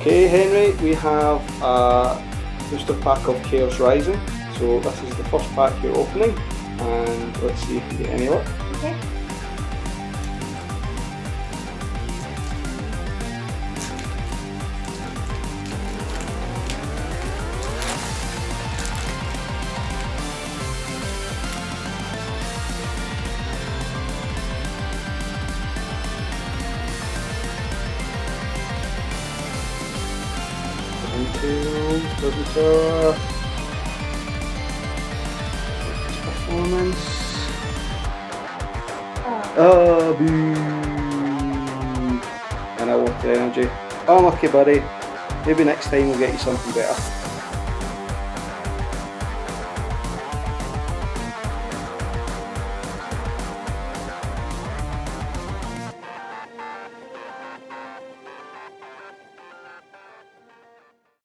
Okay, Henry, we have a booster pack of Chaos Rising. So this is the first pack you're opening, and let's see if you get any luck. Okay. Performance. Oh. Oh, boo. And I want the energy. Unlucky, buddy. Maybe next time we'll get you something better.